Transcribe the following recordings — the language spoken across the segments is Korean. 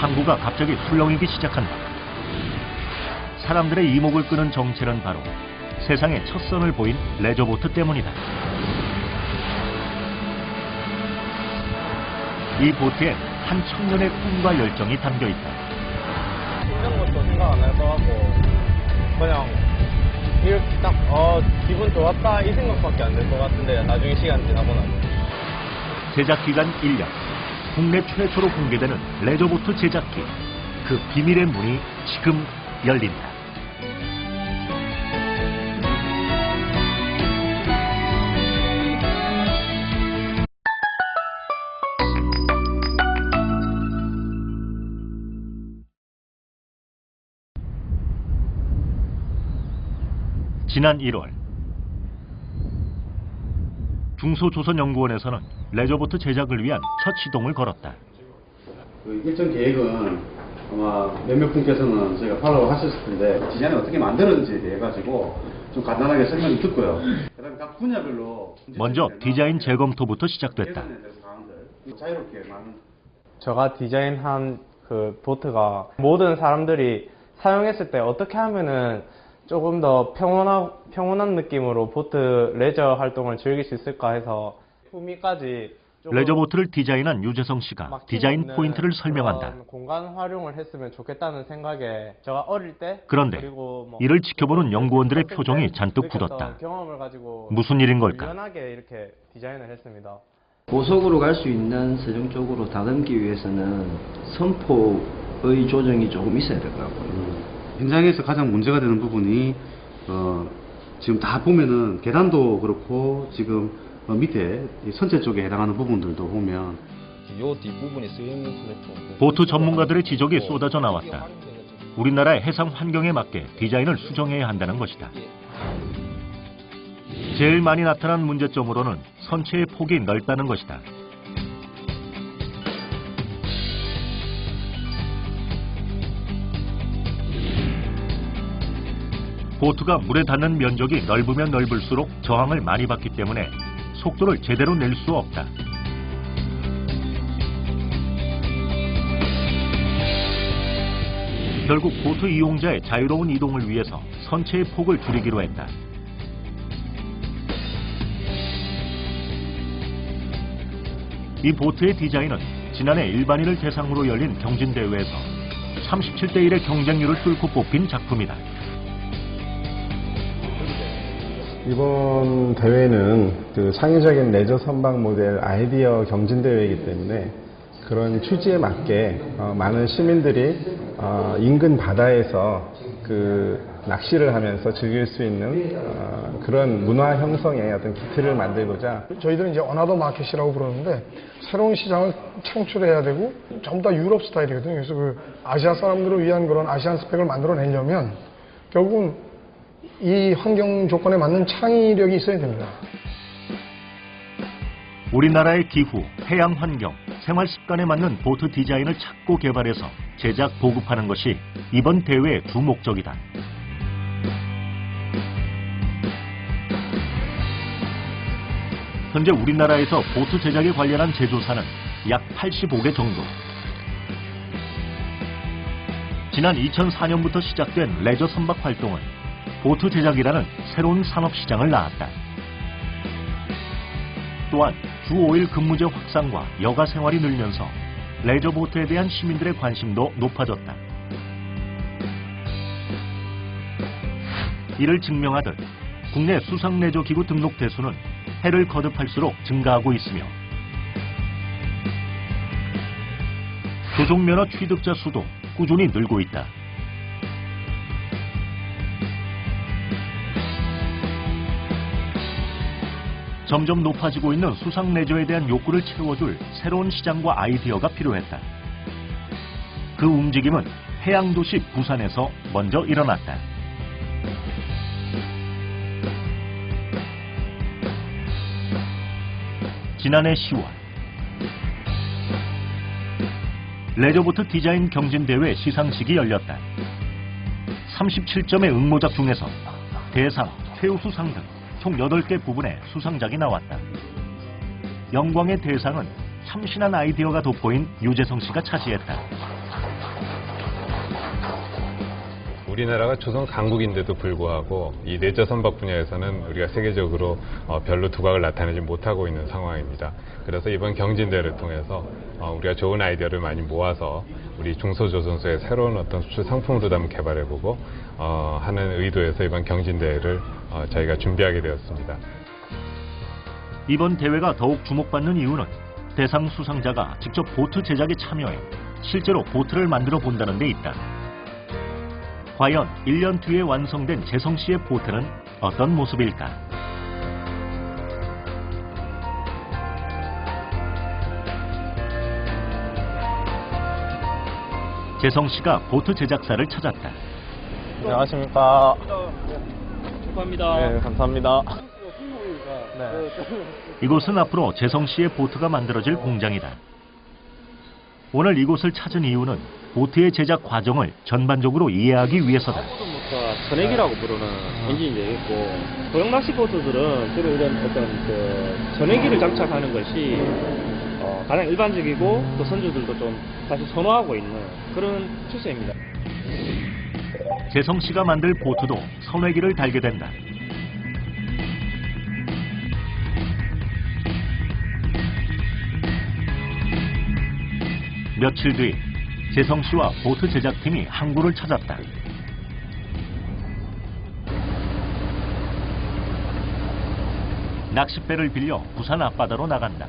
항구가 갑자기 술렁이기 시작한다. 사람들의 이목을 끄는 정체는 바로 세상에 첫 선을 보인 레저보트 때문이다. 이 보트에 한 청년의 꿈과 열정이 담겨 있다. 이런 것도 생각 안 할 것 같고 그냥 이렇게 딱 기분 좋았다 이 생각밖에 안 들 것 같은데 나중에 시간 지나고 나면. 제작 기간 1년, 국내 최초로 공개되는 레저보트 제작기. 그 비밀의 문이 지금 열린다. 지난 1월 중소조선연구원에서는 레저보트 제작을 위한 첫 시동을 걸었다. 그 일정 계획은 아마 몇몇 분께서는 저희가 팔로우 하셨을 텐데 디자인이 어떻게 만들었는지에 대해 가지고 좀 간단하게 설명을 듣고요. 그다음에 각 분야별로 먼저 디자인 재검토부터 시작됐다. 자유롭게 많은 제가 디자인한 그 보트가 모든 사람들이 사용했을 때 어떻게 하면은 조금 더 평온한 느낌으로 보트 레저 활동을 즐길 수 있을까 해서 후미까지 레저보트를 디자인한 유재성 씨가 디자인 포인트를 설명한다. 공간 활용을 했으면 좋겠다는 생각에 제가 어릴 때 그런데 이를 지켜보는 연구원들의 표정이 잔뜩 굳었다. 경험을 가지고 무슨 일인 걸까? 유연하게 이렇게 디자인을 했습니다. 고속으로 갈 수 있는 세종 쪽으로 다듬기 위해서는 선폭의 조정이 조금 있어야 될 것 같고요. 현장에서 가장 문제가 되는 부분이 지금 다 보면은 계단도 그렇고 지금 밑에 선체 쪽에 해당하는 부분들도 보면 요 뒷부분에 쓰여있는 플랫폼. 보트 전문가들의 지적이 쏟아져 나왔다. 우리나라의 해상 환경에 맞게 디자인을 수정해야 한다는 것이다. 제일 많이 나타난 문제점으로는 선체의 폭이 넓다는 것이다. 보트가 물에 닿는 면적이 넓으면 넓을수록 저항을 많이 받기 때문에 속도를 제대로 낼 수 없다. 결국 보트 이용자의 자유로운 이동을 위해서 선체의 폭을 줄이기로 했다. 이 보트의 디자인은 지난해 일반인을 대상으로 열린 경진대회에서 37대 1의 경쟁률을 뚫고 뽑힌 작품이다. 이번 대회는 그 창의적인 레저 선박 모델 아이디어 경진 대회이기 때문에 그런 취지에 맞게 많은 시민들이 인근 바다에서 그 낚시를 하면서 즐길 수 있는 그런 문화 형성의 어떤 기틀을 만들고자 저희들은 이제 어나더 마켓이라고 부르는데 새로운 시장을 창출해야 되고 전부 다 유럽 스타일이거든요. 그래서 그 아시아 사람들을 위한 그런 아시안 스펙을 만들어내려면 결국은 이 환경 조건에 맞는 창의력이 있어야 됩니다. 우리나라의 기후, 해양 환경, 생활 습관에 맞는 보트 디자인을 찾고 개발해서 제작, 보급하는 것이 이번 대회의 주 목적이다. 현재 우리나라에서 보트 제작에 관련한 제조사는 약 85개 정도. 지난 2004년부터 시작된 레저 선박 활동은 보트 제작이라는 새로운 산업 시장을 낳았다. 또한 주 5일 근무제 확산과 여가 생활이 늘면서 레저 보트에 대한 시민들의 관심도 높아졌다. 이를 증명하듯 국내 수상 레저 기구 등록 대수는 해를 거듭할수록 증가하고 있으며 조종면허 취득자 수도 꾸준히 늘고 있다. 점점 높아지고 있는 수상 레저에 대한 욕구를 채워줄 새로운 시장과 아이디어가 필요했다. 그 움직임은 해양도시 부산에서 먼저 일어났다. 지난해 10월 레저보트 디자인 경진대회 시상식이 열렸다. 37점의 응모작 중에서 대상, 최우수상 등 총 8개 부분의 수상작이 나왔다. 영광의 대상은 참신한 아이디어가 돋보인 유재성 씨가 차지했다. 우리나라가 조선 강국인데도 불구하고 이 내저 선박 분야에서는 우리가 세계적으로 별로 두각을 나타내지 못하고 있는 상황입니다. 그래서 이번 경진대회를 통해서 우리가 좋은 아이디어를 많이 모아서 우리 중소조선소의 새로운 어떤 수출 상품으로도 한번 개발해보고 하는 의도에서 이번 경진대회를 저희가 준비하게 되었습니다. 이번 대회가 더욱 주목받는 이유는 대상 수상자가 직접 보트 제작에 참여해 실제로 보트를 만들어 본다는 데 있다. 과연 1년 뒤에 완성된 재성 씨의 보트는 어떤 모습일까? 재성 씨가 보트 제작사를 찾았다. 안녕하십니까. 축하합니다. 네, 감사합니다. 이곳은 앞으로 재성 씨의 보트가 만들어질 공장이다. 오늘 이곳을 찾은 이유는 보트의 제작 과정을 전반적으로 이해하기 위해서다. 전액이라고 부르는 엔진이 있고 고형 낚시 보트들은 주로 이런 어떤 전액기를 장착하는 것이 가장 일반적이고 또 선주들도 좀 사실 선호하고 있는 그런 추세입니다. 재성 씨가 만들 보트도 선회기를 달게 된다. 며칠 뒤 재성 씨와 보트 제작팀이 항구를 찾았다. 낚싯배를 빌려 부산 앞바다로 나간다.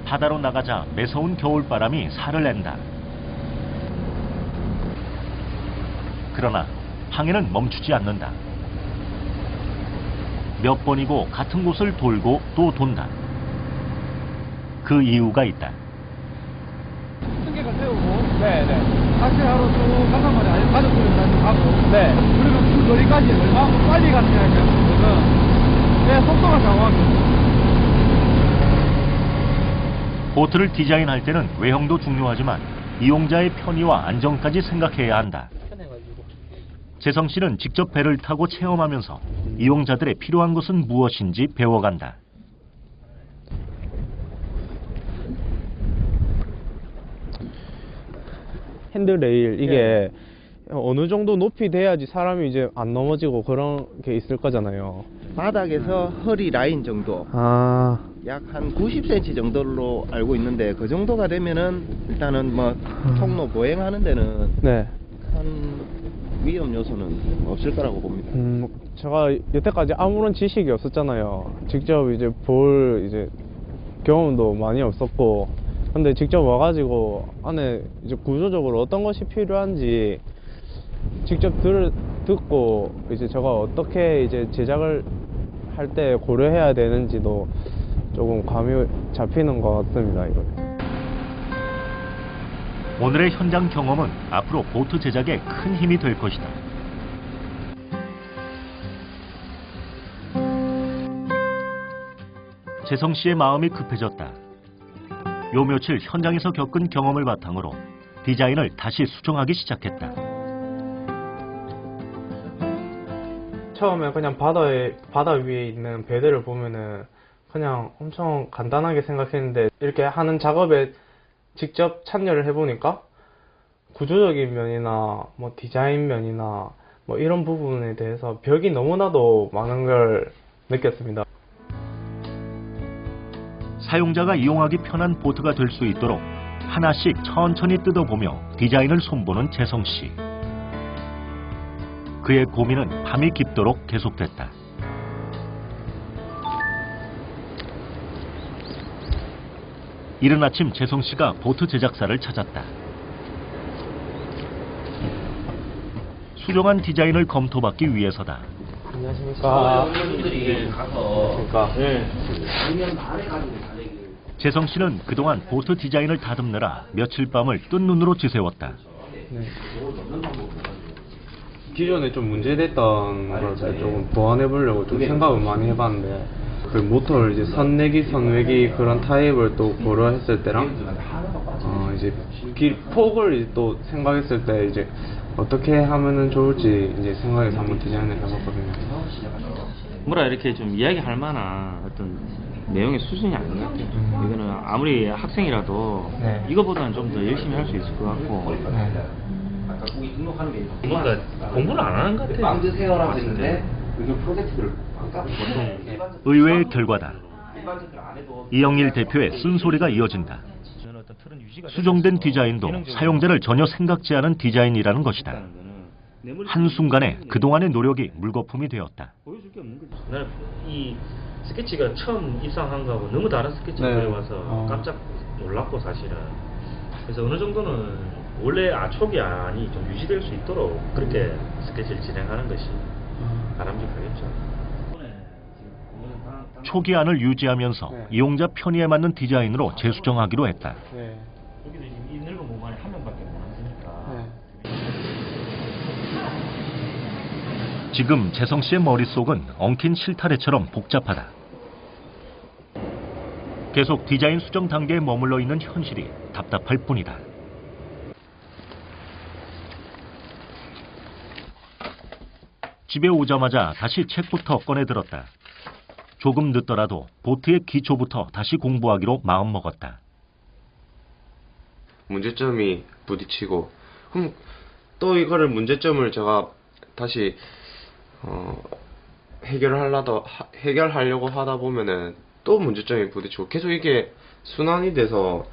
바다로 나가자 매서운 겨울바람이 살을 낸다. 그러나 항해는 멈추지 않는다. 몇 번이고 같은 곳을 돌고 또 돈다. 그 이유가 있다. 승객을 세우고, 낚시하러 쭉 가단 말이야. 가족들이랑 가고, 그러면 그 거리까지 얼마나 빨리 갔냐면, 내 속도가 정확해. 보트를 디자인할 때는 외형도 중요하지만 이용자의 편의와 안전까지 생각해야 한다. 재성 씨는 직접 배를 타고 체험하면서 이용자들의 필요한 것은 무엇인지 배워간다. 핸들레일 이게 어느 정도 높이 돼야지 사람이 이제 안 넘어지고 그런 게 있을 거잖아요. 바닥에서 허리 라인 정도, 약 한 90cm 정도로 알고 있는데 그 정도가 되면은 일단은 뭐 통로 보행하는 데는 큰 위험 요소는 없을 거라고 봅니다. 제가 여태까지 아무런 지식이 없었잖아요. 직접 이제 볼 경험도 많이 없었고, 근데 직접 와가지고 안에 이제 구조적으로 어떤 것이 필요한지 직접 듣고 이제 제가 어떻게 이제 제작을 할 때 고려해야 되는지도 조금 감이 잡히는 것 같습니다. 이거. 오늘의 현장 경험은 앞으로 보트 제작에 큰 힘이 될 것이다. 재성 씨의 마음이 급해졌다. 요 며칠 현장에서 겪은 경험을 바탕으로 디자인을 다시 수정하기 시작했다. 처음에 그냥 바다 위에 있는 배들을 보면은 그냥 엄청 간단하게 생각했는데 이렇게 하는 작업에 직접 참여를 해보니까 구조적인 면이나 뭐 디자인 면이나 뭐 이런 부분에 대해서 벽이 너무나도 많은 걸 느꼈습니다. 사용자가 이용하기 편한 보트가 될 수 있도록 하나씩 천천히 뜯어보며 디자인을 손보는 재성 씨. 그의 고민은 밤이 깊도록 계속됐다. 이른 아침 재성 씨가 보트 제작사를 찾았다. 수정한 디자인을 검토받기 위해서다. 안녕하십니까. 재성 씨는 그동안 보트 디자인을 다듬느라 며칠 밤을 뜬 눈으로 지새웠다. 기존에 좀 문제됐던 것을 조금 보완해 보려고 좀 생각을 많이 해봤는데, 그 모터를 이제 선내기, 선외기 그런 타입을 또 고려했을 때랑 이제 폭을 또 생각했을 때 이제 어떻게 하면은 좋을지 이제 생각해서 한번 디자인을 해봤거든요. 뭐라 이렇게 좀 이야기할 만한 어떤 내용의 수준이 아닌 것 같아요. 이거는 아무리 학생이라도 네. 이거보다는 좀 더 열심히 할 수 있을 것 같고. 뭔가 공부를 안 하는 것 같아요. 빵 드세요라고 했는데 그게 프로젝트를 의외의 결과다. 이영일 대표의 쓴소리가 이어진다. 수정된 디자인도 사용자를 전혀 생각지 않은 디자인이라는 것이다. 한순간에 그동안의 노력이 물거품이 되었다. 보여줄 게 없는 거지. 나는 이 스케치가 처음 입상한 거하고 너무 다른 스케치를 그려와서 깜짝 놀랐고 사실은. 그래서 어느 정도는 원래 초기안이 좀 유지될 수 있도록 그렇게 스케치를 진행하는 것이 바람직하겠죠. 초기안을 유지하면서 이용자 편의에 맞는 디자인으로 재수정하기로 했다. 여기도 지금 이 넓은 공간에 한 명밖에 못 앉으니까. 지금 재성 씨의 머릿속은 엉킨 실타래처럼 복잡하다. 계속 디자인 수정 단계에 머물러 있는 현실이 답답할 뿐이다. 집에 오자마자 다시 책부터 꺼내들었다. 조금 늦더라도 보트의 기초부터 다시 공부하기로 마음먹었다. 문제점이 부딪히고 그럼 또 이거를 문제점을 제가 다시 해결하려고 하다 보면은 또 문제점이 부딪히고 계속 이게 순환이 돼서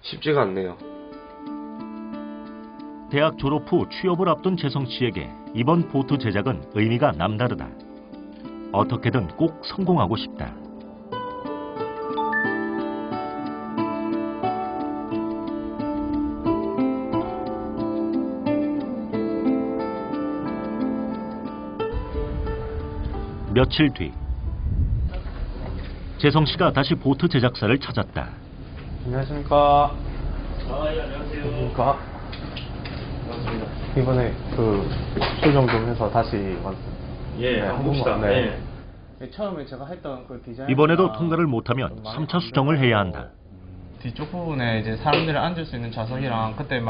쉽지가 않네요. 대학 졸업 후 취업을 앞둔 재성 씨에게 이번 보트 제작은 의미가 남다르다. 어떻게든 꼭 성공하고 싶다. 며칠 뒤 재성 씨가 다시 보트 제작사를 찾았다. 안녕하십니까. 예, 안녕하세요. 안녕하십니까. 이번에 수정 좀 해서 다시 왔어요. 예, 한번 봅시다. 네. 처음에 제가 했던 그 디자인 이번에도 통과를 못하면 3차 수정을 해야 한다. 뒤쪽 부분에 이제 사람들이 앉을 수 있는 좌석이랑 그때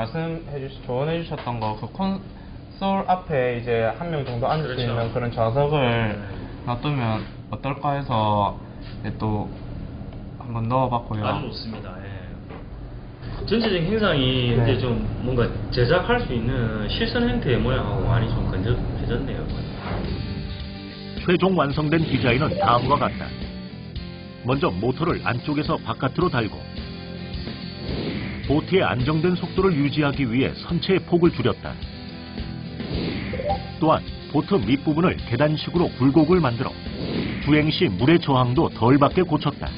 조언해 주셨던 거 그 콘솔 앞에 이제 한 명 정도 앉을 수 있는 그런 좌석을 놔두면 어떨까 해서 또 한번 넣어봤고요. 아주 좋습니다. 예. 전체적인 형상이 이제 좀 뭔가 제작할 수 있는 실선 형태의 모양하고 많이 좀 건조해졌네요. 최종 완성된 디자인은 다음과 같다. 먼저 모터를 안쪽에서 바깥으로 달고 보트의 안정된 속도를 유지하기 위해 선체의 폭을 줄였다. 또한 보트 밑부분을 계단식으로 굴곡을 만들어 주행 시 물의 저항도 덜 받게 고쳤다.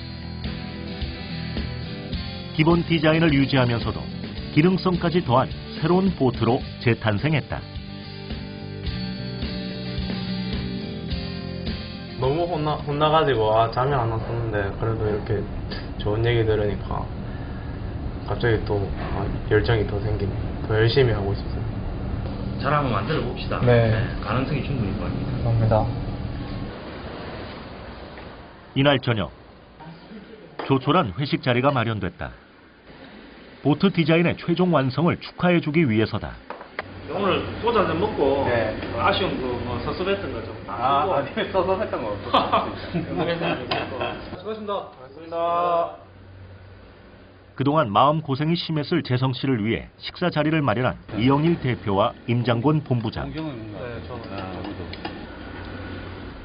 기본 디자인을 유지하면서도 기능성까지 더한 새로운 보트로 재탄생했다. 너무 혼나가지고 잠이 안 왔었는데 그래도 이렇게 좋은 얘기 들으니까 갑자기 또 열정이 더 생기네. 더 열심히 하고 싶어요. 잘 한번 만들어 봅시다. 네. 가능성이 충분히 보입니다. 감사합니다. 이날 저녁 조촐한 회식 자리가 마련됐다. 보트 디자인의 최종 완성을 축하해주기 위해서다. 오늘 소주 한잔 먹고 아쉬운 거 섭섭했던 거 좀 아니 섭섭했던 거 없었어요. 수고하셨습니다. 고맙습니다. 그동안 마음고생이 심했을 재성 씨를 위해 식사 자리를 마련한 이영일 대표와 임장권 본부장.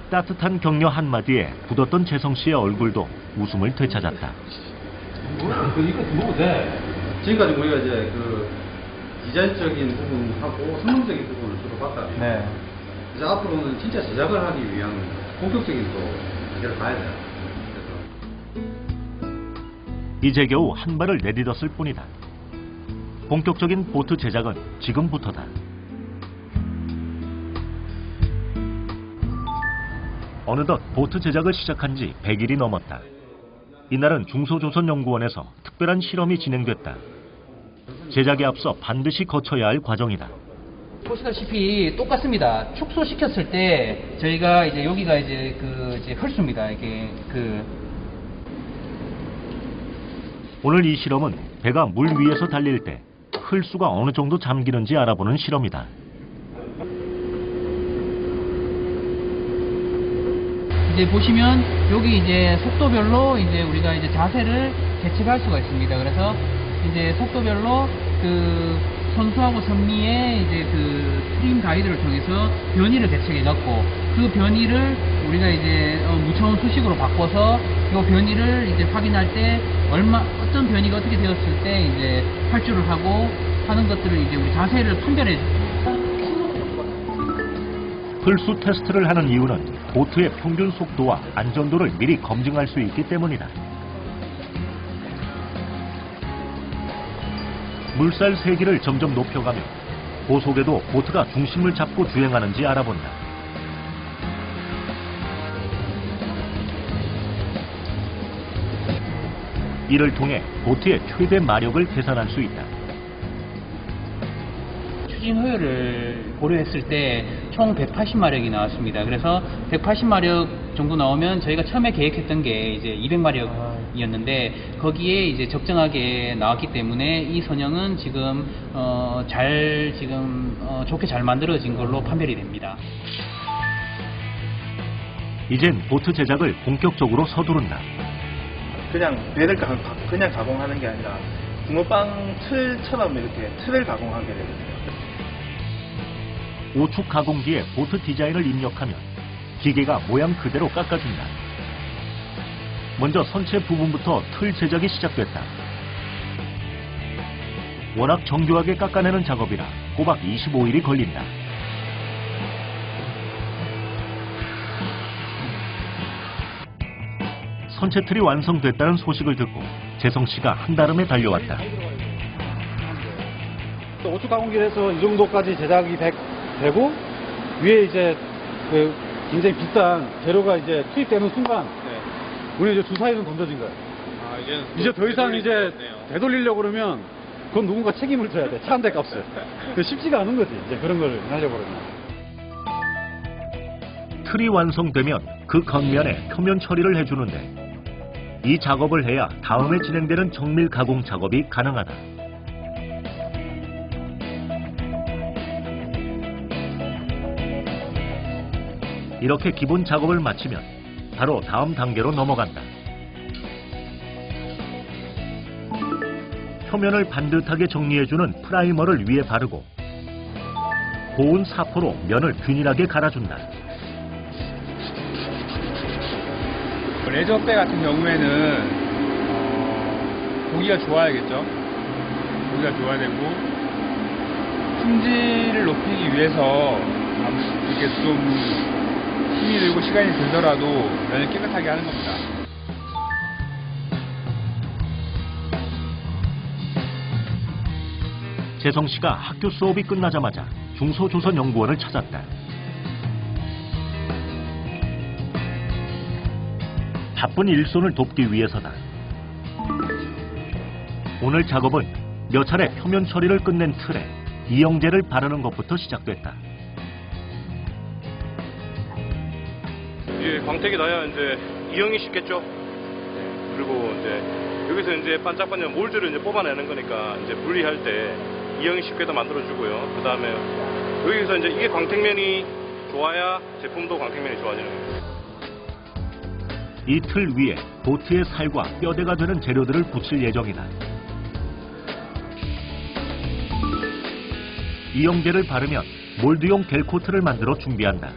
따뜻한 격려 한마디에 굳었던 재성 씨의 얼굴도 웃음을 되찾았다. 이거 먹어도 돼. 지금까지 우리가 이제 디자인적인 부분하고 성능적인 부분을 주로 봤다면 네. 이제 앞으로는 진짜 제작을 하기 위한 본격적인 또 길을 가야 돼요. 이제 겨우 한 발을 내딛었을 뿐이다. 본격적인 보트 제작은 지금부터다. 어느덧 보트 제작을 시작한 지 100일이 넘었다. 이날은 중소조선연구원에서 특별한 실험이 진행됐다. 제작에 앞서 반드시 거쳐야 할 과정이다. 보시다시피 똑같습니다. 축소시켰을 때 저희가 이제 여기가 이제 헐수입니다. 이게 오늘 이 실험은 배가 물 위에서 달릴 때 흘수가 어느 정도 잠기는지 알아보는 실험이다. 이제 보시면 여기 이제 속도별로 이제 우리가 이제 자세를 개척할 수가 있습니다. 그래서 이제 속도별로 그 선수하고 선미의 이제 그 트림 가이드를 통해서 변이를 개척해 놨고, 그 변이를 우리가 이제 무차원 수식으로 바꿔서 이 변이를 이제 확인할 때 어떤 변이가 어떻게 되었을 때 이제 활주를 하고 하는 것들을 이제 우리 자세를 판별해 줍니다. 풀수 테스트를 하는 이유는 보트의 평균 속도와 안전도를 미리 검증할 수 있기 때문이다. 물살 세기를 점점 높여가며 고속에도 보트가 중심을 잡고 주행하는지 알아본다. 이를 통해 보트의 최대 마력을 계산할 수 있다. 추진 호율을 고려했을 때 총 180마력이 나왔습니다. 그래서 180마력 정도 나오면 저희가 처음에 계획했던 게 이제 200마력이었는데 거기에 이제 적정하게 나왔기 때문에 이 선형은 지금 좋게 잘 만들어진 걸로 판별이 됩니다. 이젠 보트 제작을 본격적으로 서두른다. 그냥 배를 그냥 가공하는 게 아니라 붕어빵 틀처럼 이렇게 틀을 가공하게 되거든요. 오축 가공기에 보트 디자인을 입력하면 기계가 모양 그대로 깎아준다. 먼저 선체 부분부터 틀 제작이 시작됐다. 워낙 정교하게 깎아내는 작업이라 꼬박 25일이 걸린다. 선체 틀이 완성됐다는 소식을 듣고 재성 씨가 한달음에 달려왔다. 오축 가공기를 해서 이 정도까지 제작이 되고 위에 이제 그 굉장히 비싼 재료가 이제 투입되는 순간 우리 이제 주사위는 던져진 거예요. 이제 더 이상 이제 되돌리려고 그러면 그건 누군가 책임을 져야 돼. 차 한 대 값을. 쉽지가 않은 거지. 이제 그런 걸 하려고 그러면. 틀이 완성되면 그 겉면에 표면 처리를 해주는데 이 작업을 해야 다음에 진행되는 정밀 가공 작업이 가능하다. 이렇게 기본 작업을 마치면 바로 다음 단계로 넘어간다. 표면을 반듯하게 정리해주는 프라이머를 위에 바르고 고온 사포로 면을 균일하게 갈아준다. 레저배 같은 경우에는 고기가 좋아야겠죠. 고기가 좋아야 되고 품질을 높이기 위해서 이렇게 좀 힘이 들고 시간이 들더라도 면을 깨끗하게 하는 겁니다. 재성 씨가 학교 수업이 끝나자마자 중소조선연구원을 찾았다. 바쁜 일손을 돕기 위해서다. 오늘 작업은 몇 차례 표면 처리를 끝낸 틀에 이영제를 바르는 것부터 시작됐다. 이제 광택이 나야 이제 이형이 쉽겠죠. 그리고 이제 여기서 이제 반짝반짝 몰드를 이제 뽑아내는 거니까 이제 분리할 때 이형이 쉽게 더 만들어주고요. 그 다음에 여기서 이제 이게 광택면이 좋아야 제품도 광택면이 좋아지는 겁니다. 이 틀 위에 보트의 살과 뼈대가 되는 재료들을 붙일 예정이다. 이영제를 바르면 몰드용 겔코트를 만들어 준비한다.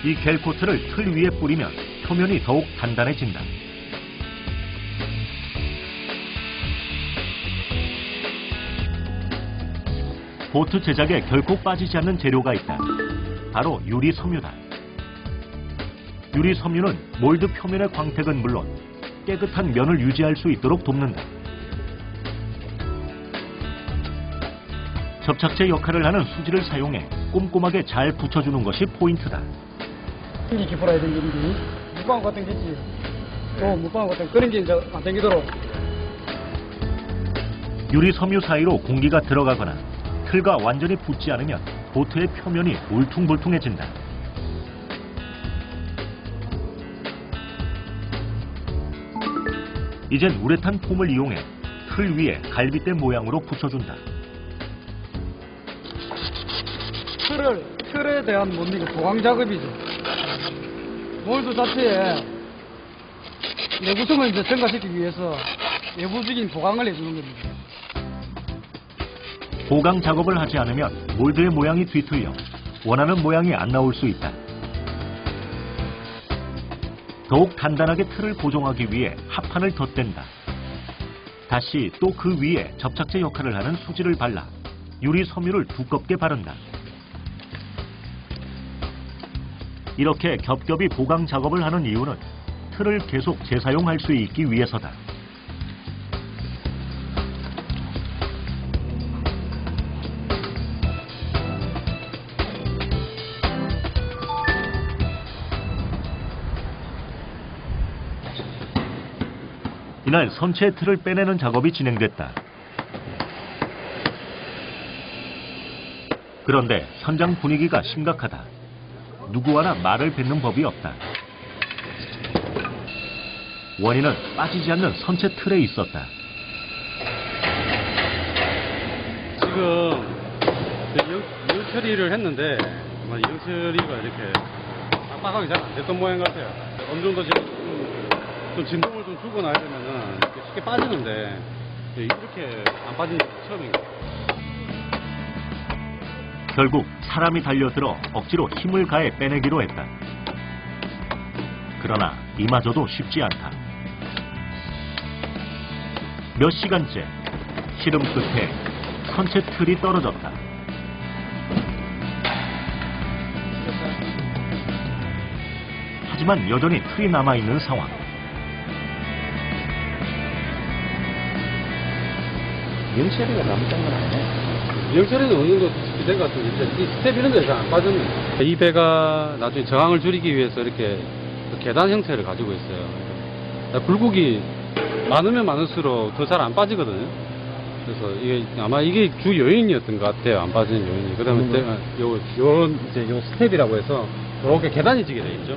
이 겔코트를 틀 위에 뿌리면 표면이 더욱 단단해진다. 보트 제작에 결코 빠지지 않는 재료가 있다. 바로 유리 섬유다. 유리 섬유는 몰드 표면의 광택은 물론 깨끗한 면을 유지할 수 있도록 돕는다. 접착제 역할을 하는 수지를 사용해 꼼꼼하게 잘 붙여주는 것이 포인트다. 이 기포라야 되는지 물방울 같은 게 있지. 또 물방울 같은 그런 게 이제 안 당기도록. 유리 섬유 사이로 공기가 들어가거나 틀과 완전히 붙지 않으면 보트의 표면이 울퉁불퉁해진다. 이젠 우레탄 폼을 이용해 틀 위에 갈빗대 모양으로 붙여준다. 틀에 대한 뭡니까 보강 작업이죠. 몰드 자체에 내구성을 이제 증가시키기 위해서 외부적인 보강을 해주는 겁니다. 보강 작업을 하지 않으면 몰드의 모양이 뒤틀려 원하는 모양이 안 나올 수 있다. 더욱 단단하게 틀을 고정하기 위해 합판을 덧댄다. 다시 또 그 위에 접착제 역할을 하는 수지를 발라 유리 섬유를 두껍게 바른다. 이렇게 겹겹이 보강 작업을 하는 이유는 틀을 계속 재사용할 수 있기 위해서다. 이날 선체 틀을 빼내는 작업이 진행됐다. 그런데 현장 분위기가 심각하다. 누구 하나 말을 뱉는 법이 없다. 원인은 빠지지 않는 선체 틀에 있었다. 지금 이형 처리를 했는데 이형 처리가 이렇게 빡빡하게 잘 안 됐던 모양 같아요. 어느 정도 좀 진동을 좀 주고 나야 되면은 쉽게 빠지는데 이렇게 안 빠진 게 처음인 거예요. 결국 사람이 달려들어 억지로 힘을 가해 빼내기로 했다. 그러나 이마저도 쉽지 않다. 몇 시간째 시름 끝에 선체 틀이 떨어졌다. 하지만 여전히 틀이 남아있는 상황. 영처리가 남았던 건 아니에요? 영처리는 어느 정도 된 것 같은데 이 스텝 이런 데서 안 빠졌네. 이 배가 나중에 저항을 줄이기 위해서 이렇게 계단 형태를 가지고 있어요. 굴곡이 많으면 많을수록 더 잘 안 빠지거든요. 그래서 이게 아마 이게 주 요인이었던 것 같아요. 안 빠지는 요인이. 그다음에 요런 이제 요 스텝이라고 해서 이렇게 계단이 지게 돼 있죠.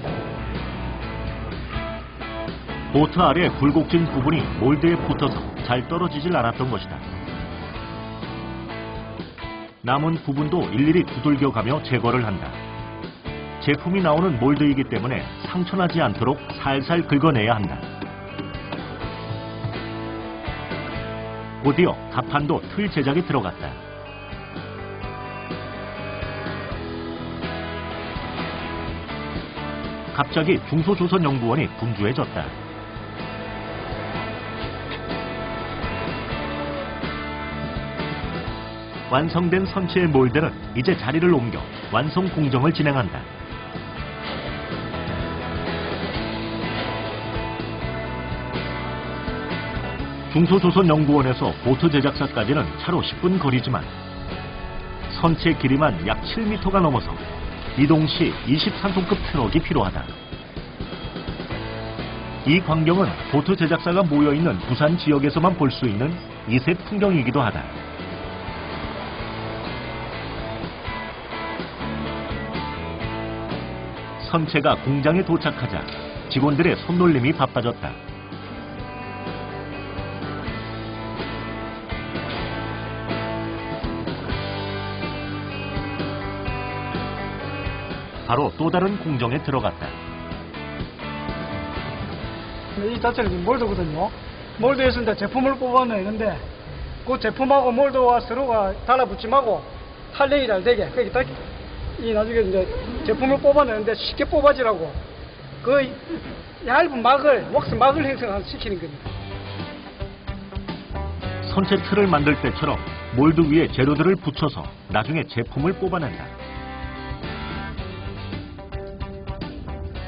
보트 아래 굴곡진 부분이 몰드에 붙어서 잘 떨어지질 않았던 것이다. 남은 부분도 일일이 두들겨가며 제거를 한다. 제품이 나오는 몰드이기 때문에 상처나지 않도록 살살 긁어내야 한다. 곧이어 갑판도 틀 제작에 들어갔다. 갑자기 중소조선연구원이 분주해졌다. 완성된 선체의 몰드는 이제 자리를 옮겨 완성 공정을 진행한다. 중소조선연구원에서 보트 제작사까지는 차로 10분 거리지만 선체 길이만 약 7m가 넘어서 이동 시 23톤급 트럭이 필요하다. 이 광경은 보트 제작사가 모여있는 부산 지역에서만 볼 수 있는 이색 풍경이기도 하다. 선체가 공장에 도착하자 직원들의 손놀림이 바빠졌다. 바로 또 다른 공정에 들어갔다. 이 자체는 몰드거든요. 몰드에서 이제 제품을 뽑아내는데 그 제품하고 몰드와 서로가 달라붙임하고 탄력이 잘 되게 그게 딱 이 나중에 이제 제품을 뽑아내는데 쉽게 뽑아지라고 그 얇은 막을 웍스 막을 형성시키는 겁니다. 선체 틀을 만들 때처럼 몰드 위에 재료들을 붙여서 나중에 제품을 뽑아낸다.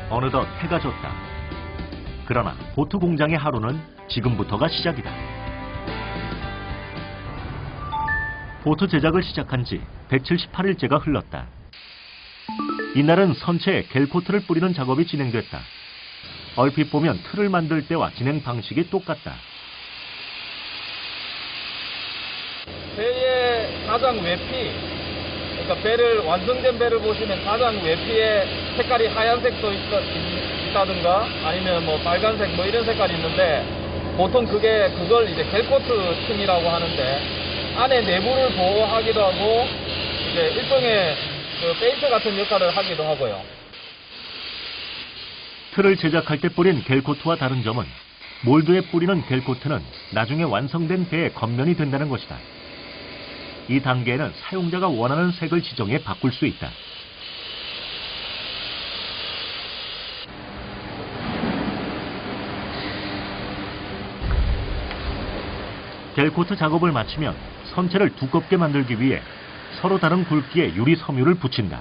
어느덧 해가 졌다. 그러나 보트 공장의 하루는 지금부터가 시작이다. 보트 제작을 시작한 지 178일째가 흘렀다. 이날은 선체에 겔코트를 뿌리는 작업이 진행됐다. 얼핏 보면 틀을 만들 때와 진행 방식이 똑같다. 배의 가장 외피, 그러니까 배를 완성된 배를 보시면 가장 외피에 색깔이 하얀색도 있다든가 아니면 뭐 빨간색 뭐 이런 색깔이 있는데 보통 그걸 이제 겔코트 층이라고 하는데 안에 내부를 보호하기도 하고 이제 일종의 그 페인트 같은 역할을 하기도 하고요. 틀을 제작할 때 뿌린 겔코트와 다른 점은 몰드에 뿌리는 겔코트는 나중에 완성된 배의 겉면이 된다는 것이다. 이 단계에는 사용자가 원하는 색을 지정해 바꿀 수 있다. 겔코트 작업을 마치면 선체를 두껍게 만들기 위해 서로 다른 굵기의 유리 섬유를 붙인다.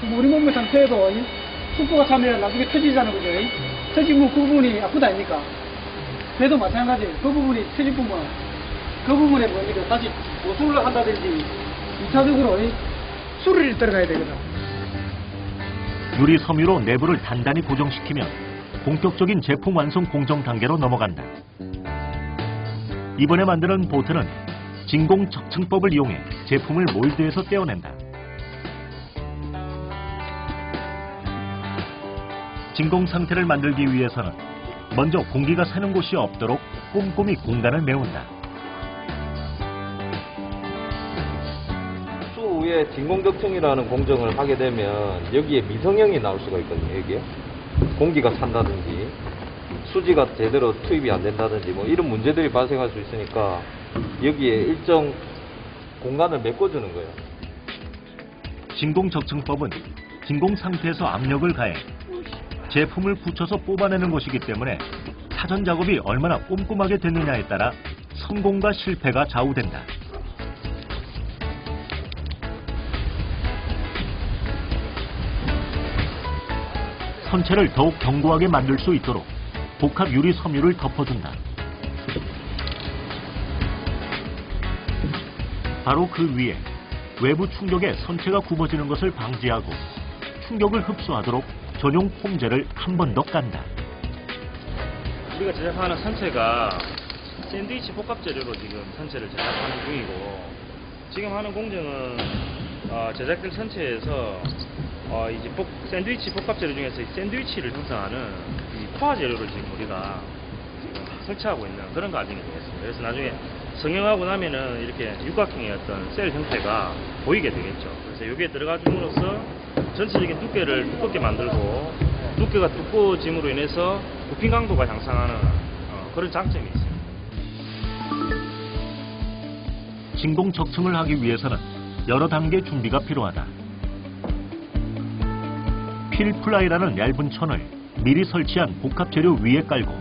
우리 몸의 상태에도 수포가 차면 나중에 터지잖아요, 그죠? 터지면 그 부분이 아프다 아닙니까? 배도 마찬가지. 그 부분이 터질 부분, 그 부분에 뭡니까? 다시 보수를 한다든지 2차적으로 수리를 들어가야 되거든. 유리 섬유로 내부를 단단히 고정시키면 본격적인 제품 완성 공정 단계로 넘어간다. 이번에 만드는 보트는 진공 적층법을 이용해 제품을 몰드에서 떼어낸다. 진공 상태를 만들기 위해서는 먼저 공기가 새는 곳이 없도록 꼼꼼히 공간을 메운다. 추후에 진공적층이라는 공정을 하게 되면 여기에 미성형이 나올 수가 있거든요. 여기에 공기가 찬다든지 수지가 제대로 투입이 안 된다든지 뭐 이런 문제들이 발생할 수 있으니까 여기에 일정 공간을 메꿔주는 거예요. 진공 적층법은 진공 상태에서 압력을 가해 제품을 붙여서 뽑아내는 것이기 때문에 사전 작업이 얼마나 꼼꼼하게 됐느냐에 따라 성공과 실패가 좌우된다. 선체를 더욱 견고하게 만들 수 있도록 복합 유리 섬유를 덮어준다. 바로 그 위에 외부 충격에 선체가 굽어지는 것을 방지하고 충격을 흡수하도록 전용 폼젤을 한 번 더 깐다. 우리가 제작하는 선체가 샌드위치 복합 재료로 지금 선체를 제작하는 중이고, 지금 하는 공정은 제작된 선체에서 이제 샌드위치 복합 재료 중에서 샌드위치를 형성하는 이 포화 재료를 지금 우리가 지금 설치하고 있는 그런 과정이 되겠습니다. 그래서 나중에 성형하고 나면은 이렇게 육각형의 어떤 셀 형태가 보이게 되겠죠. 그래서 여기에 들어가 줌으로써 전체적인 두께를 두껍게 만들고, 두께가 두꺼워짐으로 인해서 부핀 강도가 향상하는 그런 장점이 있습니다. 진공 적층을 하기 위해서는 여러 단계 준비가 필요하다. 필플라이라는 얇은 천을 미리 설치한 복합 재료 위에 깔고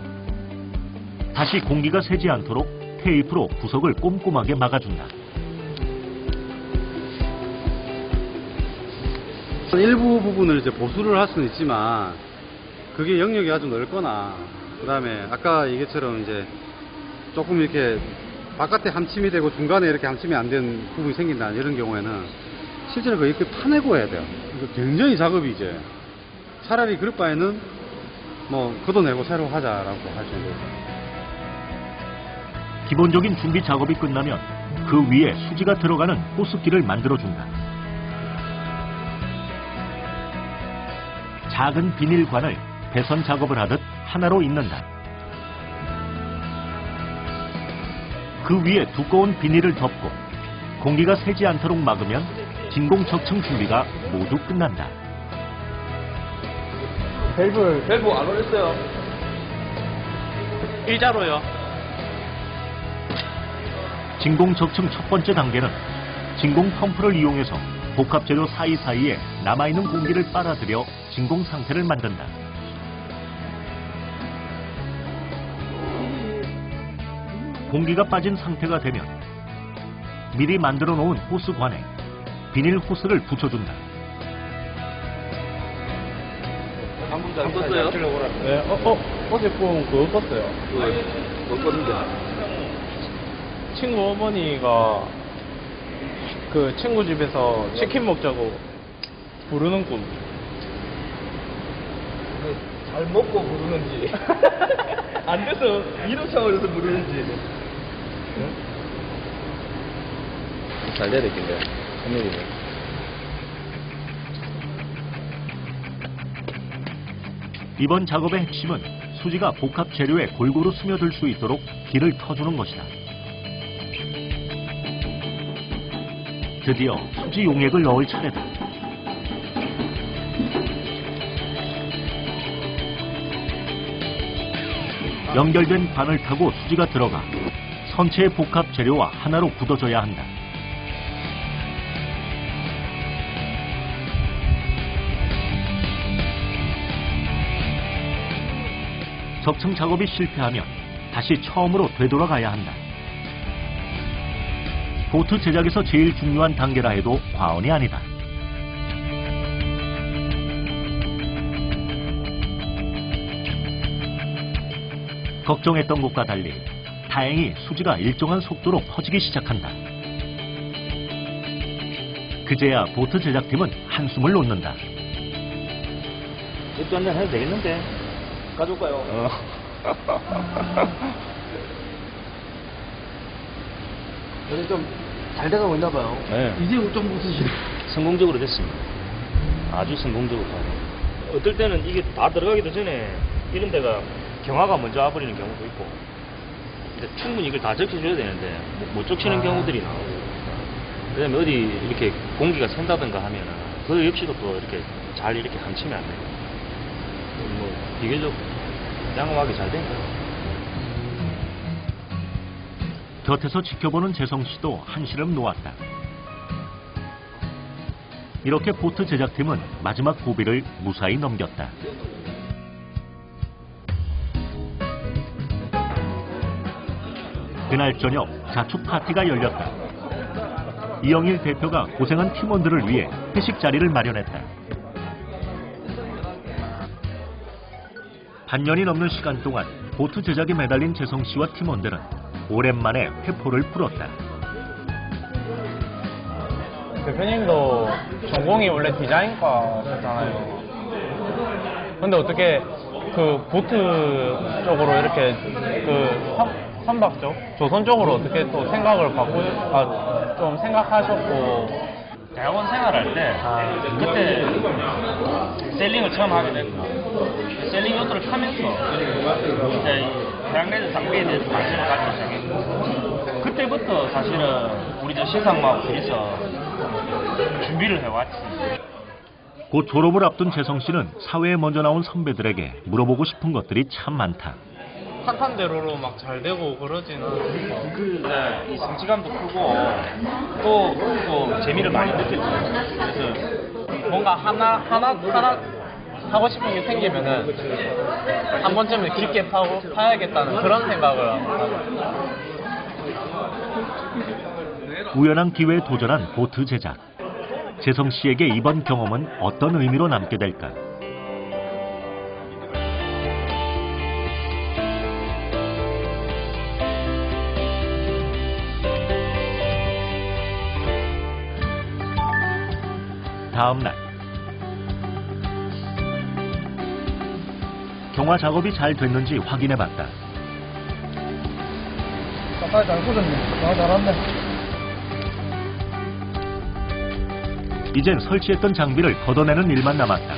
다시 공기가 새지 않도록 테이프로 구석을 꼼꼼하게 막아준다. 일부 부분을 이제 보수를 할 수는 있지만 그게 영역이 아주 넓거나, 그 다음에 아까 얘기처럼 이제 조금 이렇게 바깥에 함침이 되고 중간에 이렇게 함침이 안 된 부분이 생긴다, 이런 경우에는 실제로 그걸 이렇게 파내고 해야 돼요. 이거 굉장히 작업이 이제 차라리 그럴 바에는 뭐 걷어내고 새로 하자라고 할 정도예요. 기본적인 준비 작업이 끝나면 그 위에 수지가 들어가는 호스기를 만들어준다. 작은 비닐관을 배선 작업을 하듯 하나로 잇는다. 그 위에 두꺼운 비닐을 덮고 공기가 새지 않도록 막으면 진공 적층 준비가 모두 끝난다. 밸브 안 올렸어요. 일자로요. 진공 적층 첫 번째 단계는 진공 펌프를 이용해서 복합 재료 사이사이에 남아있는 공기를 빨아들여 진공 상태를 만든다. 공기가 빠진 상태가 되면 미리 만들어 놓은 호스관에 비닐 호스를 붙여준다. 방금 잘 껐어요? 네, 어제 그거 껐어요. 뭐 껐는데? 친구 어머니가 그 친구 집에서 치킨 먹자고 부르는 꿈. 잘 먹고 부르는지 안 돼서 이런 상황에서 부르는지. 응? 잘 돼야 되겠네. 한명이네. 이번 작업의 핵심은 수지가 복합 재료에 골고루 스며들 수 있도록 길을 터주는 것이다. 드디어 수지 용액을 넣을 차례다. 연결된 반을 타고 수지가 들어가 선체의 복합 재료와 하나로 굳어져야 한다. 적층 작업이 실패하면 다시 처음으로 되돌아가야 한다. 보트 제작에서 제일 중요한 단계라 해도 과언이 아니다. 걱정했던 것과 달리 다행히 수지가 일정한 속도로 퍼지기 시작한다. 그제야 보트 제작팀은 한숨을 놓는다. 맥주 한잔 해도 되겠는데? 가져올까요? 요즘 좀 잘 돼가고 있나 봐요. 네. 이제 좀 웃으시네. 성공적으로 됐습니다. 아주 성공적으로. 어떨 때는 이게 다 들어가기도 전에 이런 데가 경화가 먼저 와버리는 경우도 있고, 근데 충분히 이걸 다 적셔줘야 되는데 못 적시는 경우들이 나오고, 그 다음에 어디 이렇게 공기가 샌다든가 하면은 그 역시도 또 이렇게 잘 이렇게 감추면 안 돼요. 뭐 비교적 양호하게 잘 된 거예요. 곁에서 지켜보는 재성 씨도 한시름 놓았다. 이렇게 보트 제작팀은 마지막 고비를 무사히 넘겼다. 그날 저녁 자축 파티가 열렸다. 이영일 대표가 고생한 팀원들을 위해 회식 자리를 마련했다. 반년이 넘는 시간 동안 보트 제작에 매달린 재성 씨와 팀원들은 오랜만에 회포를 풀었다. 대표님도 전공이 원래 디자인과잖아요. 근데 어떻게 그 보트 쪽으로 이렇게 그 선박 쪽, 조선 쪽으로 어떻게 또 생각을 좀 생각하셨고. 대학원 생활할 때 그때 셀링을 처음 하게 됐고, 셀링 요소를 타면서 이제 해양레저 장비에 대해서 관심을 갖기 시작했고, 그때부터 사실은 우리 저 시상마하고 둘이서 준비를 해왔지. 곧 졸업을 앞둔 재성 씨는 사회에 먼저 나온 선배들에게 물어보고 싶은 것들이 참 많다. 탄탄대로로 막 잘 되고 그러지는 이 성취감도 크고 또 재미를 많이 느꼈죠. 그래서 뭔가 하나 하고 싶은 게 생기면은 한 번쯤은 깊게 파야겠다는 그런 생각을 하고. 우연한 기회에 도전한 보트 제작. 재성 씨에게 이번 경험은 어떤 의미로 남게 될까? 다음 날 경화 작업이 잘 됐는지 확인해봤다. 가까이 잘 꽂았네. 잘한다. 이젠 설치했던 장비를 걷어내는 일만 남았다.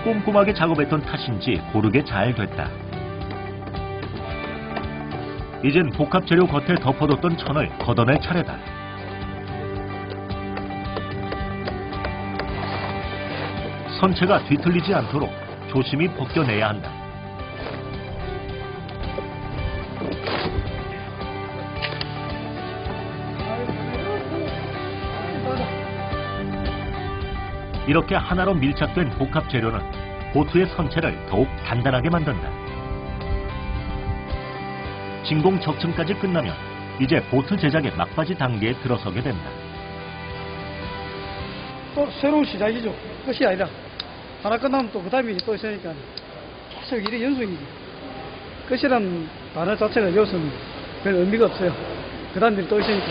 꼼꼼하게 작업했던 탓인지 고르게 잘 됐다. 이젠 복합 재료 겉에 덮어뒀던 천을 걷어낼 차례다. 선체가 뒤틀리지 않도록 조심히 벗겨내야 한다. 이렇게 하나로 밀착된 복합 재료는 보트의 선체를 더욱 단단하게 만든다. 진공 적층까지 끝나면 이제 보트 제작의 막바지 단계에 들어서게 된다. 또 새로운 시작이죠. 끝이 아니라. 하나 끝나면 또 그 다음이 또 있으니까 계속 일이 연속이지. 끝이란 단어 자체가 여기서는 별 의미가 없어요. 그 다음 일이 또 있으니까.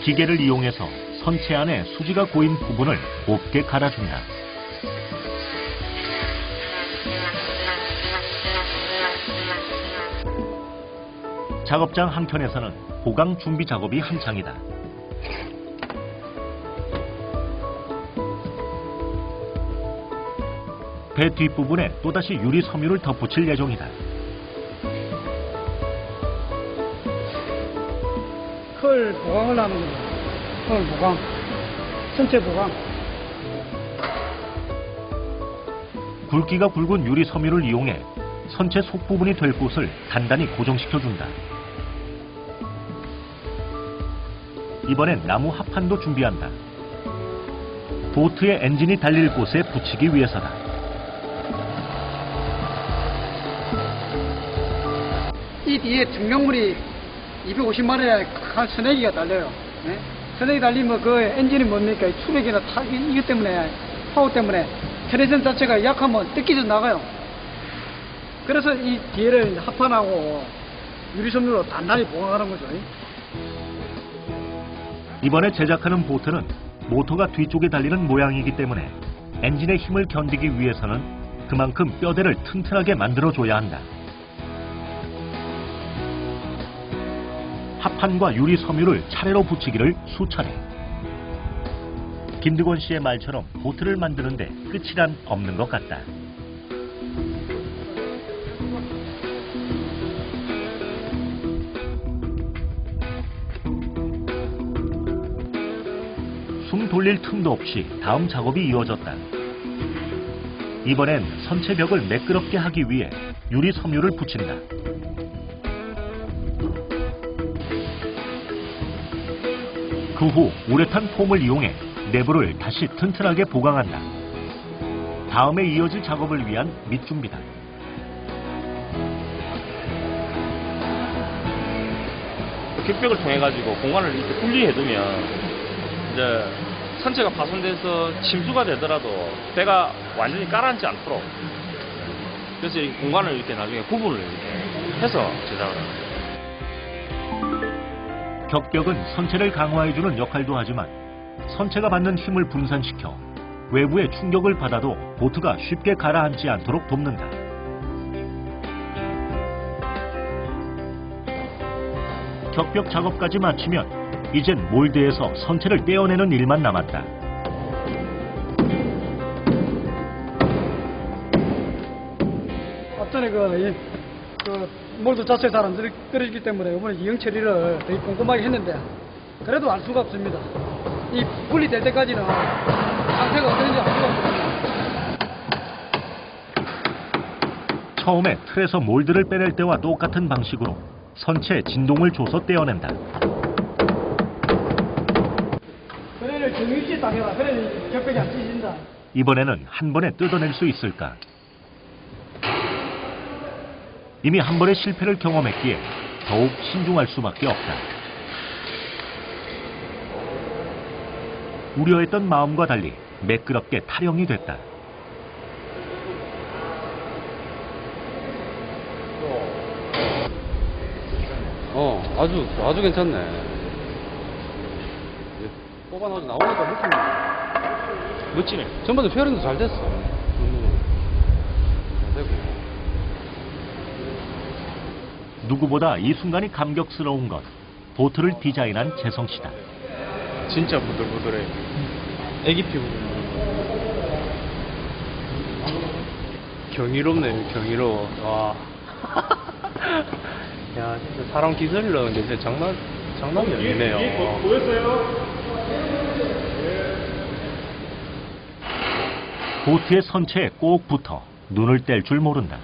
기계를 이용해서 선체 안에 수지가 고인 부분을 곱게 갈아준다. 작업장 한켠에서는 보강 준비 작업이 한창이다. 배 뒷부분에 또다시 유리 섬유를 덧붙일 예정이다. 컬 보강을 하는 거죠. 컬 보강. 전체 보강. 굵기가 굵은 유리 섬유를 이용해 선체 속부분이 될 곳을 단단히 고정시켜준다. 이번엔 나무 합판도 준비한다. 보트의 엔진이 달릴 곳에 붙이기 위해서다. 이 뒤에 증강물이 250마리의 한 선내기가 달려요. 네? 선내기 달리면 그 엔진이 뭡니까? 추력이나 이것 때문에, 파워 때문에 트레전 자체가 약하면 뜯기져 나가요. 그래서 이 뒤를 합판하고 유리섬유로 단단히 보강하는 거죠. 이번에 제작하는 보트는 모터가 뒤쪽에 달리는 모양이기 때문에 엔진의 힘을 견디기 위해서는 그만큼 뼈대를 튼튼하게 만들어줘야 한다. 합판과 유리 섬유를 차례로 붙이기를 수차례. 김득원 씨의 말처럼 보트를 만드는데 끝이란 없는 것 같다. 숨 돌릴 틈도 없이 다음 작업이 이어졌다. 이번엔 선체 벽을 매끄럽게 하기 위해 유리 섬유를 붙인다. 그 후 우레탄 폼을 이용해 내부를 다시 튼튼하게 보강한다. 다음에 이어질 작업을 위한 밑준비다. 격벽을 통해 가지고 공간을 이렇게 분리해두면 이제 선체가 파손돼서 침수가 되더라도 배가 완전히 가라앉지 않도록, 그래서 이 공간을 이렇게 나중에 구분을 이렇게 해서 제작을 합니다. 격벽은 선체를 강화해주는 역할도 하지만 선체가 받는 힘을 분산시켜 외부의 충격을 받아도 보트가 쉽게 가라앉지 않도록 돕는다. 격벽 작업까지 마치면 이젠 몰드에서 선체를 떼어내는 일만 남았다. 앞전에 그 몰드 자체 잘 안 떨어지기 때문에 이번에 이형 처리를 되게 꼼꼼하게 했는데 그래도 알 수가 없습니다. 이 분리될 때까지는 상태가 어떤지 알 수가 없습니다. 처음에 틀에서 몰드를 빼낼 때와 똑같은 방식으로 선체에 진동을 줘서 떼어낸다. 그래를 정유지 당해라. 그래 격벽이 안 찢어진다. 이번에는 한 번에 뜯어낼 수 있을까? 이미 한 번의 실패를 경험했기에 더욱 신중할 수밖에 없다. 우려했던 마음과 달리 매끄럽게 탈영이 됐다. 아주 괜찮네. 뽑아나오지 나오니까 느낌이 멋지네. 전반적으로 페어링도 잘 됐어. 잘 되고. 누구보다 이 순간이 감격스러운 것, 보트를 디자인한 재성 씨다. 진짜 부들부들해. 애기 피부. 경이롭네, 경이로워. 와. 야, 진짜 사람 기술로 이제 장난이 아니네요. 보였어요? 보트의 선체에 꼭 붙어 눈을 뗄 줄 모른다.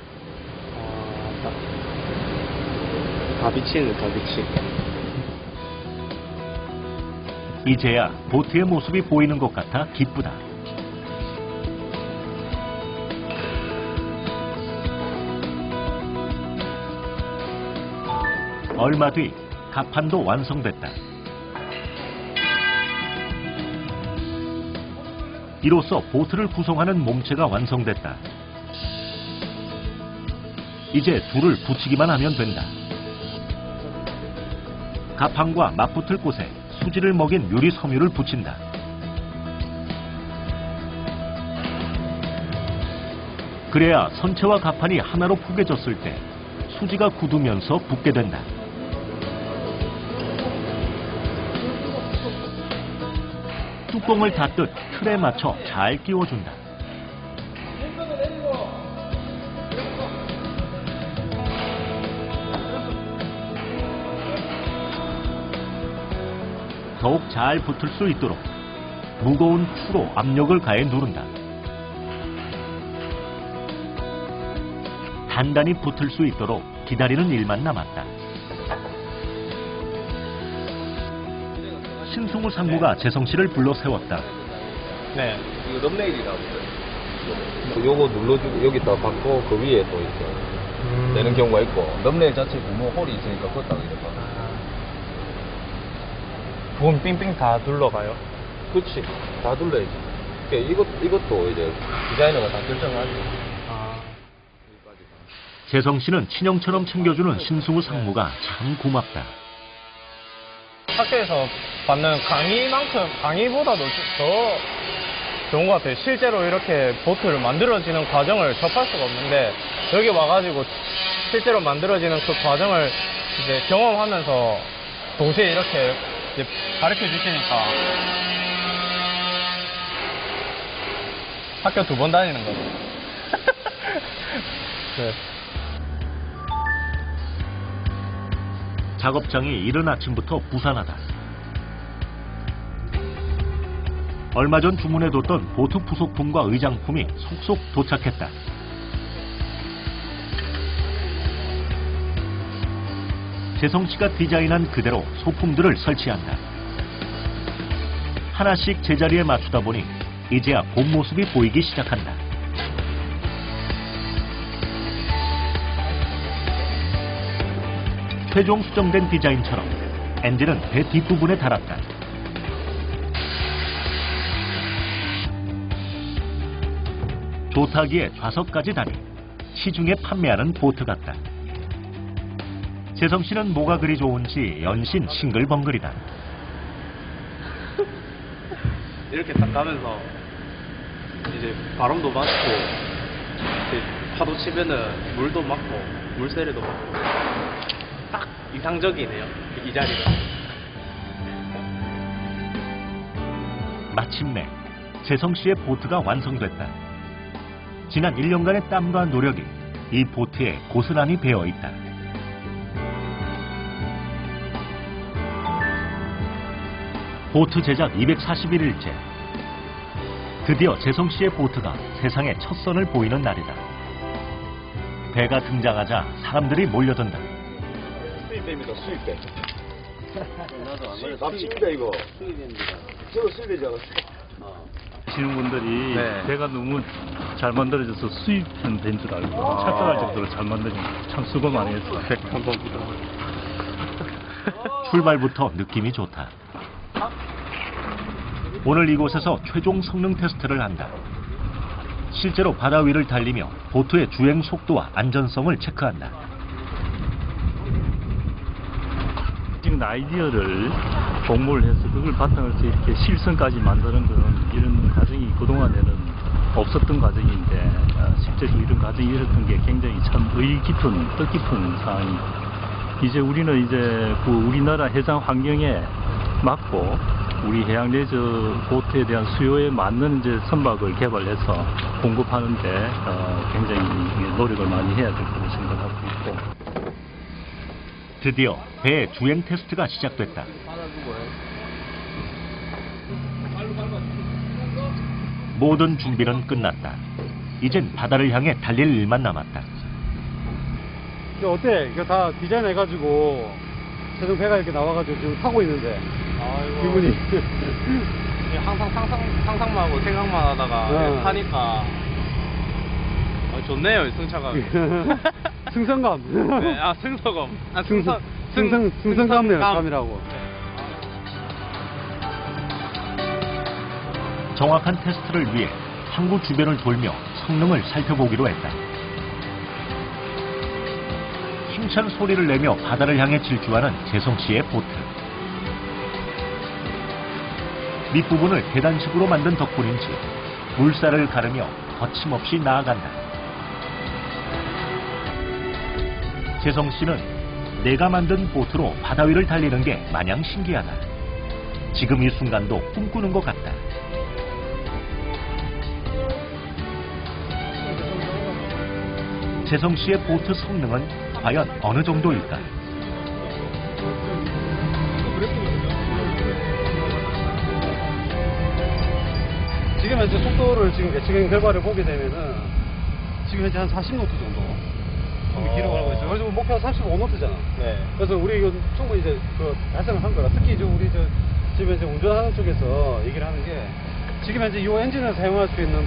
다비치네, 다비치. 이제야 보트의 모습이 보이는 것 같아 기쁘다. 얼마 뒤 갑판도 완성됐다. 이로써 보트를 구성하는 몸체가 완성됐다. 이제 둘을 붙이기만 하면 된다. 갑판과 맞붙을 곳에 수지를 먹인 유리 섬유를 붙인다. 그래야 선체와 갑판이 하나로 포개졌을 때 수지가 굳으면서 붙게 된다. 뚜껑을 닫듯 틀에 맞춰 잘 끼워준다. 더욱 잘 붙을 수 있도록 무거운 추로 압력을 가해 누른다. 단단히 붙을 수 있도록 기다리는 일만 남았다. 신승우 상무가 재성 씨를 불러 세웠다. 네. 이거 럼레일이라고. 요거 눌러주고 여기다 받고 그 위에 또 이렇게 되는 경우가 있고 럼레일 자체 구멍 홀이 있으니까 그것다가 이렇게. 부분 삥삥 다 둘러가요? 그렇지. 다 둘러야지. 그러니까 이것도 이제 디자이너가 다 결정하지. 재성 씨는 친형처럼 챙겨주는 신승우 상무가 참 고맙다. 학교에서 받는 강의보다도 더 좋은 것 같아요. 실제로 이렇게 보트를 만들어지는 과정을 접할 수가 없는데 여기 와가지고 실제로 만들어지는 그 과정을 이제 경험하면서 동시에 이렇게 이제 가르쳐 주시니까 학교 2번 다니는 거죠. 네. 작업장이 이른 아침부터 부산하다. 얼마 전 주문해뒀던 보트 부속품과 의장품이 속속 도착했다. 재성 씨가 디자인한 그대로 소품들을 설치한다. 하나씩 제자리에 맞추다 보니 이제야 본 모습이 보이기 시작한다. 최종 수정된 디자인처럼 엔진은 배 뒷부분에 달았다. 좋다기에 좌석까지 다니 시중에 판매하는 보트 같다. 재성 씨는 뭐가 그리 좋은지 연신 싱글벙글이다. 이렇게 딱 가면서 이제 바람도 맞고 파도 치면은 물도 맞고 물세례도 맞고 딱 이상적이네요. 이 자리가. 마침내 재성 씨의 보트가 완성됐다. 지난 1년간의 땀과 노력이 이 보트에 고스란히 배어 있다. 보트 제작 241일째. 드디어 재성 씨의 보트가 세상에 첫 선을 보이는 날이다. 배가 등장하자 사람들이 몰려든다. 수입배입니다, 수입배. 납치입니다, 이거. 저거 수입배잖아. 하시는 분들이 배가 너무 잘 만들어져서 수입은 된 줄 알고 착각할 정도로 잘 만들어서 참 수고 많이 했어요. 감사합니다. 출발부터 느낌이 좋다. 오늘 이곳에서 최종 성능 테스트를 한다. 실제로 바다 위를 달리며 보트의 주행 속도와 안전성을 체크한다. 지금 아이디어를 공모를 해서 그걸 바탕으로 해서 이렇게 실선까지 만드는 건 이런 과정이 그동안에는 없었던 과정인데 실제로 이런 과정이 일어났던 게 굉장히 참 뜻깊은 사안입니다. 이제 우리는 이제 그 우리나라 해상 환경에 맞고 우리 해양 레저 보트에 대한 수요에 맞는 이제 선박을 개발해서 공급하는데 굉장히 노력을 많이 해야 될 거라고 생각하고 있고. 드디어 배 주행 테스트가 시작됐다. 모든 준비는 끝났다. 이젠 바다를 향해 달릴 일만 남았다. 어때? 이거 다 디자인해가지고 최종 배가 이렇게 나와가지고 지금 타고 있는데 기분이 항상 상상만 하고 생각만 하다가 타니까 좋네요, 승차감이. 승선감. 네, 승서감. 승선감이라고. 정확한 테스트를 위해 항구 주변을 돌며 성능을 살펴보기로 했다. 힘찬 소리를 내며 바다를 향해 질주하는 재성 씨의 보트. 밑부분을 계단식으로 만든 덕분인지 물살을 가르며 거침없이 나아간다. 재성 씨는 내가 만든 보트로 바다 위를 달리는 게 마냥 신기하다. 지금 이 순간도 꿈꾸는 것 같다. 재성 씨의 보트 성능은 과연 어느 정도일까? 그러면 이제 속도를 지금 예측한 결과를 보게 되면은 지금 현재 한 40노트 정도 기록하고 있어요. 그래서 목표가 35노트잖아. 네. 그래서 우리 이거 충분히 이제 그 달성을 한 거라. 특히 이제 우리 지금 이제 운전하는 쪽에서 얘기를 하는 게 지금 현재 이 엔진을 사용할 수 있는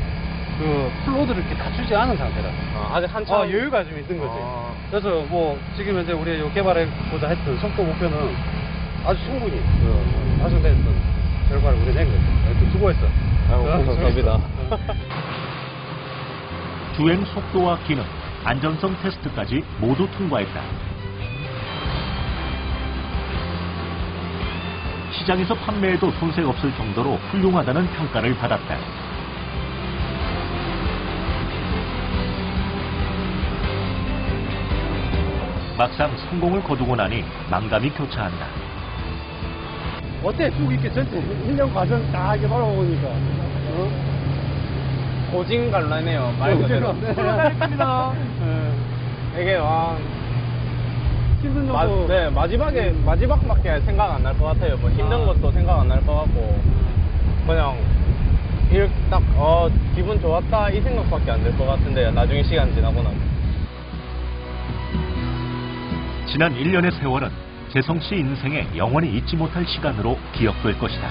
그 플로드를 이렇게 갖추지 않은 상태라. 아직 한참 여유가 좀 있는 거지. 그래서 뭐 지금 현재 우리 요 개발해보자 했던 속도 목표는 아주 충분히 달성됐던 결과를 우리 낸 거죠. 수고했어. 감사합니다. 주행 속도와 기능, 안전성 테스트까지 모두 통과했다. 시장에서 판매해도 손색 없을 정도로 훌륭하다는 평가를 받았다. 막상 성공을 거두고 나니 망감이 교차한다. 어때? 쭉 이렇게 전체 1년 과정 다 이렇게 돌아보니까. 고진갈라네요. 말 그대로. 잘했습니다. 이게 힘든 정도. 네, 마지막밖에 생각 안 날 것 같아요. 뭐 힘든 것도 생각 안 날 것 같고 그냥 이렇게 딱 기분 좋았다 이 생각밖에 안 들 것 같은데 나중에 시간 지나고 나면. 지난 1년의 세월은 재성 씨 인생에 영원히 잊지 못할 시간으로 기억될 것이다.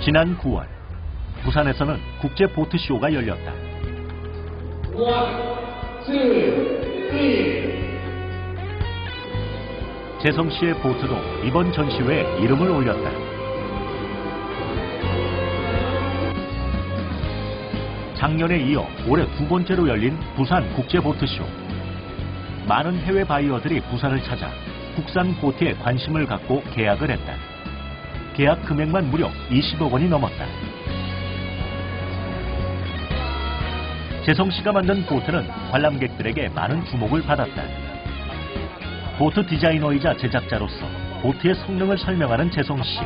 지난 9월, 부산에서는 국제 보트쇼가 열렸다. 재성 씨의 보트도 이번 전시회에 이름을 올렸다. 작년에 이어 올해 두 번째로 열린 부산 국제보트쇼. 많은 해외 바이어들이 부산을 찾아 국산 보트에 관심을 갖고 계약을 했다. 계약 금액만 무려 20억 원이 넘었다. 재성 씨가 만든 보트는 관람객들에게 많은 주목을 받았다. 보트 디자이너이자 제작자로서 보트의 성능을 설명하는 재성 씨.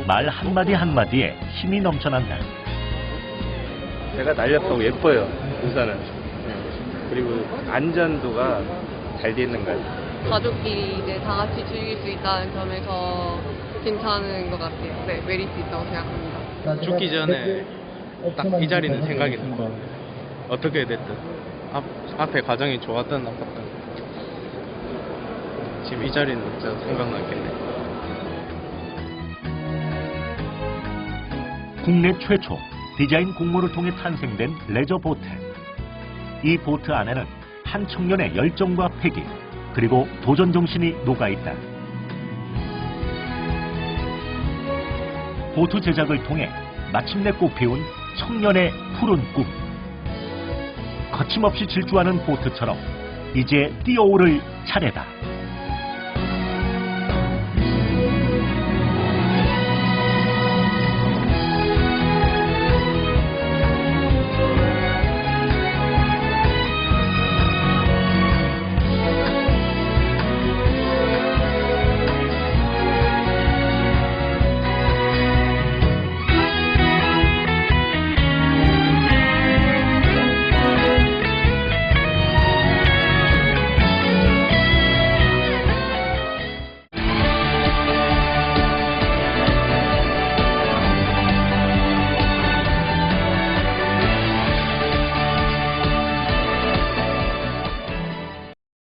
말 한마디 한마디에 힘이 넘쳐난다. 배가 날렵하고 예뻐요, 부산은. 그리고 안전도가 잘 돼 있는 것 같아요. 가족끼리 이제 다 같이 즐길 수 있다는 점에서 괜찮은 것 같아요. 네, 메리트 있다고 생각합니다. 죽기 전에 딱 이 자리는 생각이 나요. 어떻게 됐든 앞에 과정이 좋았든 나빴든 지금 이 자리는 진짜 생각나겠네. 국내 최초 디자인 공모를 통해 탄생된 레저 보트. 이 보트 안에는 한 청년의 열정과 패기, 그리고 도전 정신이 녹아있다. 보트 제작을 통해 마침내 꽃피운 청년의 푸른 꿈. 거침없이 질주하는 보트처럼 이제 뛰어오를 차례다.